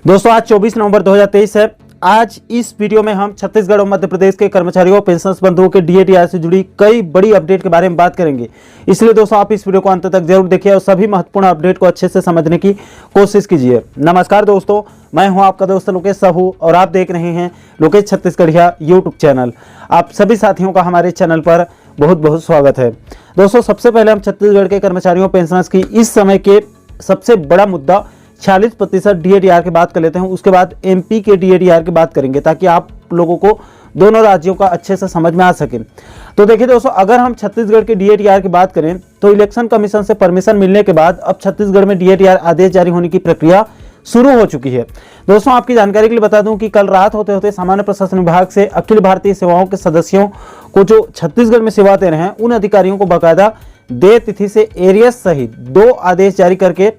दोस्तों आज 24 नवंबर 2023 है। आज इस वीडियो में हम छत्तीसगढ़ और मध्य प्रदेश के कर्मचारियों और पेंशनर्स बंधुओं के डीएटीआर से जुड़ी कई बड़ी अपडेट के बारे में बात करेंगे। इसलिए दोस्तों आप इस वीडियो को अंत तक जरूर देखिए और सभी महत्वपूर्ण अपडेट को अच्छे से समझने की कोशिश कीजिए। नमस्कार दोस्तों, मैं हूं आपका दोस्त लोकेश साहू और आप देख रहे हैं लोकेश छत्तीसगढ़िया यूट्यूब चैनल। आप सभी साथियों का हमारे चैनल पर बहुत बहुत स्वागत है। दोस्तों सबसे पहले हम छत्तीसगढ़ के कर्मचारियों पेंशनर्स की इस समय के सबसे बड़ा मुद्दा 46% डीएटीआर की बात कर लेते हैं। उसके बाद एमपी के डीएटीआर की बात करेंगे ताकि आप लोगों को दोनों राज्यों का अच्छे से समझ में आ सके। तो देखिए दोस्तों, अगर हम छत्तीसगढ़ के डीएटीआर की बात करें तो इलेक्शन कमीशन से परमिशन मिलने के बाद अब छत्तीसगढ़ में डीएटीआर आदेश जारी होने की प्रक्रिया शुरू हो चुकी है। दोस्तों आपकी जानकारी के लिए बता दूं कि कल रात होते होते सामान्य प्रशासन विभाग से अखिल भारतीय सेवाओं के सदस्यों को जो छत्तीसगढ़ में सेवा दे रहे हैं उन अधिकारियों को बाकायदा देय तिथि से एरियस सहित 2 आदेश जारी करके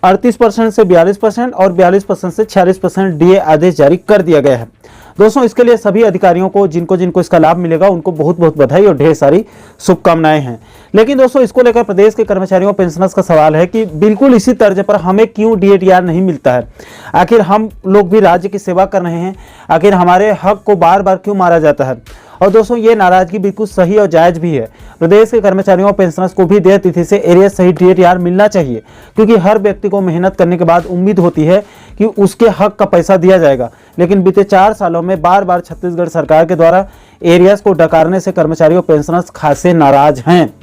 38% से 42% और 42% से 46% डीए आदेश जारी कर दिया गया है। दोस्तों इसके लिए सभी अधिकारियों को जिनको जिनको इसका लाभ मिलेगा उनको बहुत बहुत बधाई और ढेर सारी शुभकामनाएं हैं। लेकिन दोस्तों इसको लेकर प्रदेश के कर्मचारियों पेंशनर्स का सवाल है कि बिल्कुल इसी तर्ज पर हमें क्यों डीएटीआर नहीं मिलता है। आखिर हम लोग भी राज्य की सेवा कर रहे हैं, आखिर हमारे हक को बार बार क्यों मारा जाता है। और दोस्तों ये नाराजगी बिल्कुल सही और जायज भी है। प्रदेश के कर्मचारियों और पेंशनर्स को भी देय तिथि से एरियस सहित डीएटीआर मिलना चाहिए, क्योंकि हर व्यक्ति को मेहनत करने के बाद उम्मीद होती है कि उसके हक का पैसा दिया जाएगा। लेकिन बीते 4 सालों में बार बार छत्तीसगढ़ सरकार के द्वारा एरियस को डकारने से कर्मचारियों और पेंशनर्स खासे नाराज हैं।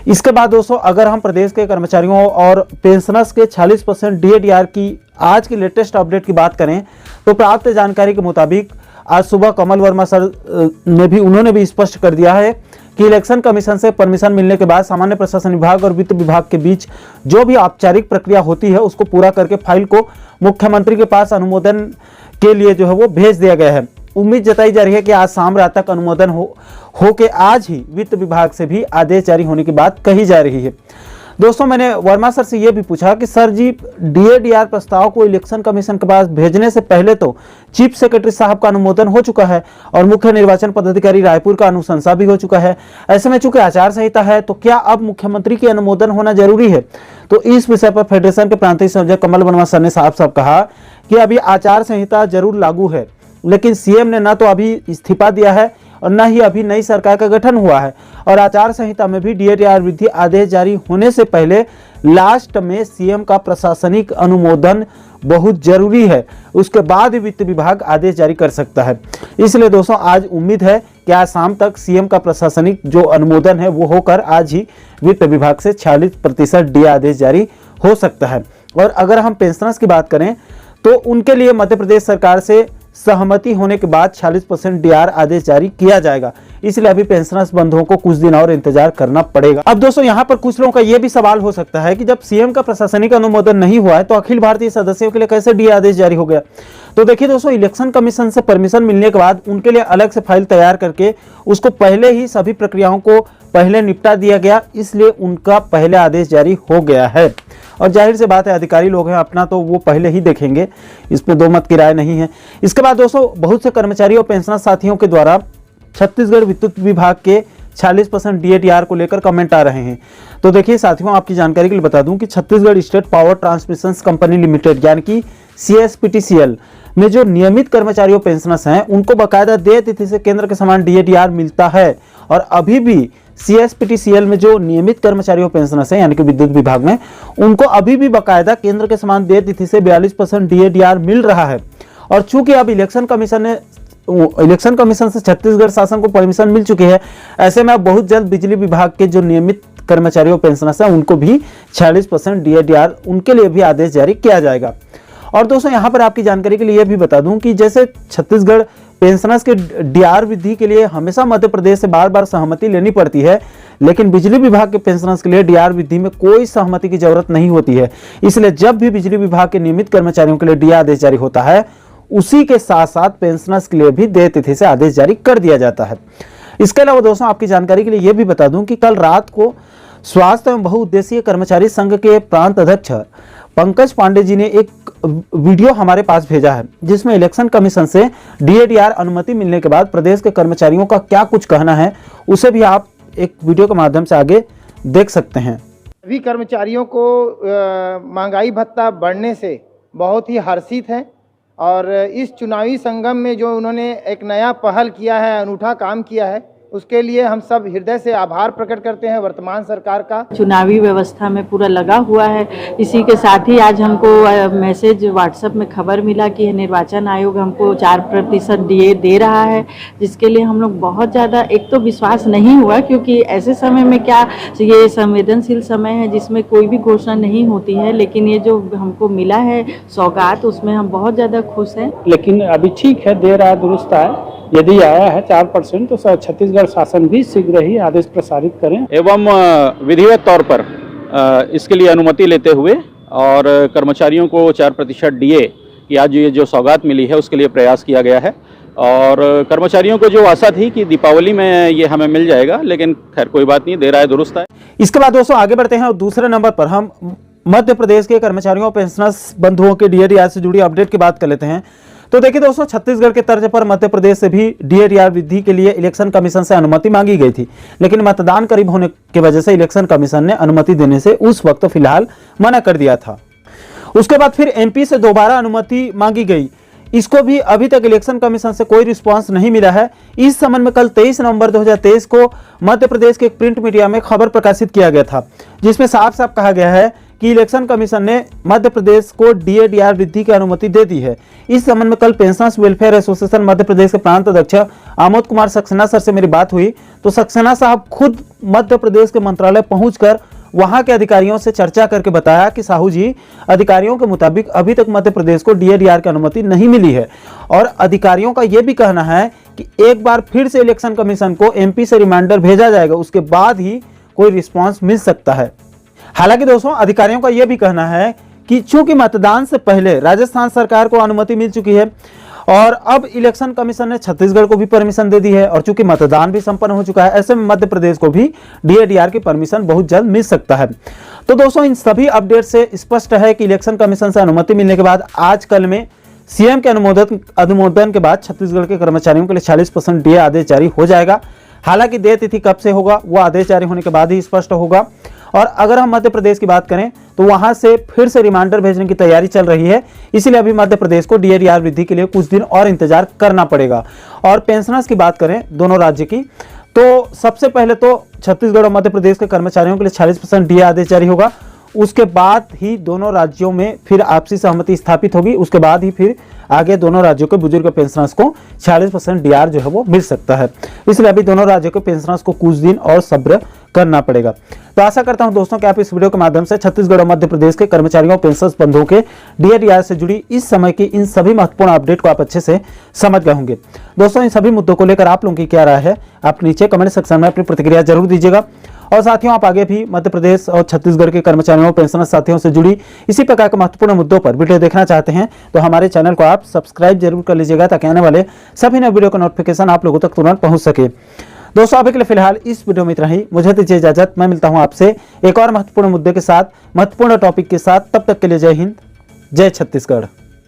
इसके बाद दोस्तों अगर हम प्रदेश के कर्मचारियों और पेंशनर्स के 46% डीएटीआर की आज की लेटेस्ट अपडेट की बात करें तो प्राप्त जानकारी के मुताबिक आज सुबह कमल वर्मा सर उन्होंने भी स्पष्ट कर दिया है कि इलेक्शन कमीशन से परमिशन मिलने के बाद सामान्य प्रशासन विभाग और वित्त विभाग के बीच जो भी औपचारिक प्रक्रिया होती है उसको पूरा करके फाइल को मुख्यमंत्री के पास अनुमोदन के लिए जो है वो भेज दिया गया है। उम्मीद जताई जा रही है कि आज शाम रात तक अनुमोदन हो के आज ही वित्त विभाग से भी आदेश जारी होने की बात कही जा रही है। दोस्तों मैंने वर्मा सर से यह भी पूछा कि सर जी डीएटीआर प्रस्ताव को इलेक्शन कमीशन के पास भेजने से पहले तो चीफ सेक्रेटरी साहब का अनुमोदन हो चुका है और मुख्य निर्वाचन पदाधिकारी रायपुर का अनुशंसा भी हो चुका है। ऐसे में चूंकि आचार संहिता है तो क्या अब मुख्यमंत्री की अनुमोदन होना जरूरी है। तो इस विषय पर फेडरेशन के प्रांतीय संयोजक कमल वर्मा सर ने साफ साफ कहा कि अभी आचार संहिता जरूर लागू है, लेकिन सीएम ने न तो अभी इस्तीफा दिया है और न ही अभी नई सरकार का गठन हुआ है और आचार संहिता में भी डीएटीआर वृद्धि आदेश जारी होने से पहले लास्ट में सीएम का प्रशासनिक अनुमोदन बहुत जरूरी है। उसके बाद वित्त विभाग आदेश जारी कर सकता है। इसलिए दोस्तों आज उम्मीद है कि आज शाम तक सीएम का प्रशासनिक जो अनुमोदन है वो होकर आज ही वित्त विभाग से 46% डीए आदेश जारी हो सकता है। और अगर हम पेंशनर्स की बात करें तो उनके लिए मध्य प्रदेश सरकार से सहमति होने के बाद 46% डीआर आदेश जारी किया जाएगा। इसलिए अभी पेंशनर्स बंधुओं को कुछ दिन और इंतजार करना पड़ेगा। अब दोस्तों यहाँ पर कुछ लोगों का यह भी सवाल हो सकता है कि जब सीएम का प्रशासनिक अनुमोदन नहीं हुआ है तो अखिल भारतीय सदस्यों के लिए कैसे डीए आदेश जारी हो गया। तो देखिए दोस्तों, इलेक्शन कमीशन से परमिशन मिलने के बाद उनके लिए अलग से फाइल तैयार करके उसको पहले ही सभी प्रक्रियाओं को पहले निपटा दिया गया, इसलिए उनका पहले आदेश जारी हो गया है। और जाहिर सी बात है अधिकारी लोग हैं अपना तो वो पहले ही देखेंगे, इसमें दो मत की राय नहीं है। इसके बाद दोस्तों बहुत से कर्मचारी और पेंशनर साथियों के द्वारा छत्तीसगढ़ विद्युत विभाग के 46% डीएटीआर को लेकर कमेंट आ रहे हैं। तो देखिए साथियों, आपकी जानकारी के लिए बता दूं कि Chhattisgarh state power transmission company limited यानी कि CSPTCL में जो नियमित कर्मचारियों पेंशनर्स हैं उनको बाकायदा देय तिथि से केंद्र के समान डीएटीआर मिलता है। और अभी भी CSPTCL में जो नियमित कर्मचारियों पेंशनर्स हैं यानी कि विद्युत विभाग में उनको अभी भी बाकायदा केंद्र के समान देय तिथि से 42% डीएटीआर मिल रहा है। और चूंकि अब इलेक्शन कमीशन से छत्तीसगढ़ शासन को परमिशन मिल चुकी है, ऐसे में अब बहुत जल्द बिजली विभाग के जो नियमित कर्मचारियों पेंशनर्स हैं उनको भी 46% डीएटीआर उनके लिए भी आदेश जारी किया जाएगा। और दोस्तों यहाँ पर आपकी जानकारी के लिए यह भी बता दूं कि जैसे छत्तीसगढ़ पेंशनर्स के डीआर वृद्धि के लिए हमेशा मध्य प्रदेश से बार बार सहमति लेनी पड़ती है, लेकिन बिजली विभाग के पेंशनर्स के लिए डीआर वृद्धि में कोई सहमति की जरूरत नहीं होती है। इसलिए जब भी बिजली विभाग के नियमित कर्मचारियों के लिए डीए आदेश जारी होता है उसी के साथ साथ पेंशनर्स के लिए भी देय तिथि से आदेश जारी कर दिया जाता है। इसके अलावा दोस्तों आपकी जानकारी के लिए यह भी बता दूं कि कल रात को स्वास्थ्य एवं बहुउद्देशीय कर्मचारी संघ के प्रांत अध्यक्ष पंकज पांडे जी ने एक वीडियो हमारे पास भेजा है जिसमें इलेक्शन कमीशन से डीएटीआर अनुमति मिलने के बाद प्रदेश के कर्मचारियों का क्या कुछ कहना है, उसे भी आप एक वीडियो के माध्यम से आगे देख सकते हैं। सभी कर्मचारियों को महंगाई भत्ता बढ़ने से बहुत ही हर्षित हैं और इस चुनावी संगम में जो उन्होंने एक नया पहल किया है, अनूठा काम किया है, उसके लिए हम सब हृदय से आभार प्रकट करते हैं वर्तमान सरकार का। चुनावी व्यवस्था में पूरा लगा हुआ है। इसी के साथ ही आज हमको मैसेज व्हाट्सएप में खबर मिला कि निर्वाचन आयोग हमको 4% दे रहा है, जिसके लिए हम लोग बहुत ज़्यादा, एक तो विश्वास नहीं हुआ क्योंकि ऐसे समय में क्या, ये संवेदनशील समय है जिसमें कोई भी घोषणा नहीं होती है, लेकिन ये जो हमको मिला है सौगात, उसमें हम बहुत ज़्यादा खुश हैं। लेकिन अभी ठीक है, देर आए दुरुस्त आए। यदि आया है 4% तो छत्तीसगढ़ शासन भी शीघ्र ही आदेश प्रसारित करें एवं विधिवत तौर पर इसके लिए अनुमति लेते हुए और कर्मचारियों को 4% डीए की आज ये जो सौगात मिली है उसके लिए प्रयास किया गया है। और कर्मचारियों को जो आशा थी कि दीपावली में ये हमें मिल जाएगा, लेकिन खैर कोई बात नहीं, देर आए दुरुस्त आए। इसके बाद दोस्तों आगे बढ़ते हैं और दूसरे नंबर पर हम मध्य प्रदेश के कर्मचारियों पेंशनर्स बंधुओं के डीए से जुड़ी अपडेट की बात कर लेते हैं। तो देखिए दोस्तों, छत्तीसगढ़ के तर्ज पर मध्य प्रदेश से भी डीए वृद्धि के लिए इलेक्शन कमीशन से अनुमति मांगी गई थी, लेकिन मतदान करीब होने की वजह से इलेक्शन कमीशन ने अनुमति देने से उस वक्त फिलहाल मना कर दिया था। उसके बाद फिर एमपी से दोबारा अनुमति मांगी गई, इसको भी अभी तक इलेक्शन कमीशन से कोई रिस्पांस नहीं मिला है। इस संबंध में कल 23 नवंबर 2023 को मध्य प्रदेश के एक प्रिंट मीडिया में खबर प्रकाशित किया गया था, जिसमें साफ साफ कहा गया है कि इलेक्शन कमीशन ने मध्य प्रदेश को डीए वृद्धि की अनुमति दे दी है। इस संबंध में कल pensioners welfare association Madhya Pradesh के प्रांत अध्यक्ष आमोद कुमार सक्सेना सर से मेरी बात हुई, तो सक्सेना साहब खुद मध्य प्रदेश के मंत्रालय पहुंचकर वहां के अधिकारियों से चर्चा करके बताया कि साहू जी, अधिकारियों के मुताबिक अभी तक मध्य प्रदेश को डीए की अनुमति नहीं मिली है और अधिकारियों का यह भी कहना है कि एक बार फिर से इलेक्शन कमीशन को एमपी से रिमाइंडर भेजा जाएगा, उसके बाद ही कोई रिस्पांस मिल सकता है। हालांकि दोस्तों, अधिकारियों का यह भी कहना है कि चूंकि मतदान से पहले राजस्थान सरकार को अनुमति मिल चुकी है और अब इलेक्शन कमीशन ने छत्तीसगढ़ को भी परमिशन दे दी है और चूंकि मतदान भी संपन्न हो चुका है, ऐसे में मध्य प्रदेश को भी डीए की परमिशन बहुत जल्द मिल सकता है। तो दोस्तों, इन सभी अपडेट से स्पष्ट है कि इलेक्शन कमीशन से अनुमति मिलने के बाद आज कल में सीएम के अनुमोदन के बाद छत्तीसगढ़ के कर्मचारियों के लिए 40% डीए आदेश जारी हो जाएगा। हालांकि देय तिथि कब से होगा वो आदेश जारी होने के बाद ही स्पष्ट होगा। और अगर हम मध्य प्रदेश की बात करें तो वहां से फिर से रिमाइंडर भेजने की तैयारी चल रही है, इसलिए अभी मध्य प्रदेश को डीए वृद्धि के लिए कुछ दिन और इंतजार करना पड़ेगा। और पेंशनर्स की बात करें दोनों राज्य की, तो सबसे पहले तो छत्तीसगढ़ और मध्य प्रदेश के कर्मचारियों के लिए 40% डीए आदेश जारी होगा। उसके बाद ही दोनों राज्यों में फिर आपसी सहमति स्थापित होगी, उसके बाद ही फिर आगे दोनों राज्यों के बुजुर्ग पेंशनर्स को 40% डीआर जो है वो मिल सकता है। इसलिए अभी दोनों राज्यों के पेंशनर्स को कुछ दिन और सब्र करना पड़ेगा। तो आशा करता हूं दोस्तों कि आप इस वीडियो के माध्यम से छत्तीसगढ़ और मध्य प्रदेश के कर्मचारियों पेंशनर्स बंधुओं के डीए से जुड़ी इस समय की इन सभी महत्वपूर्ण अपडेट को आप अच्छे से समझ गए होंगे। दोस्तों, इन सभी मुद्दों को लेकर आप लोगों की क्या राय है, आप नीचे कमेंट सेक्शन में अपनी प्रतिक्रिया जरूर दीजिएगा। और साथियों, आप आगे भी मध्य प्रदेश और छत्तीसगढ़ के कर्मचारियों पेंशनर साथियों से जुड़ी इसी प्रकार के महत्वपूर्ण मुद्दों पर वीडियो देखना चाहते हैं तो हमारे चैनल को आप सब्सक्राइब जरूर कर लीजिएगा, ताकि आने वाले सभी नए वीडियो का नोटिफिकेशन आप लोगों तक तुरंत पहुंच सके। दोस्तों, अभी के लिए फिलहाल इस वीडियो में इतना ही। मुझे दीजिए इजाजत, मैं मिलता हूं आपसे एक और महत्वपूर्ण मुद्दे के साथ, महत्वपूर्ण टॉपिक के साथ। तब तक के लिए जय हिंद, जय छत्तीसगढ़।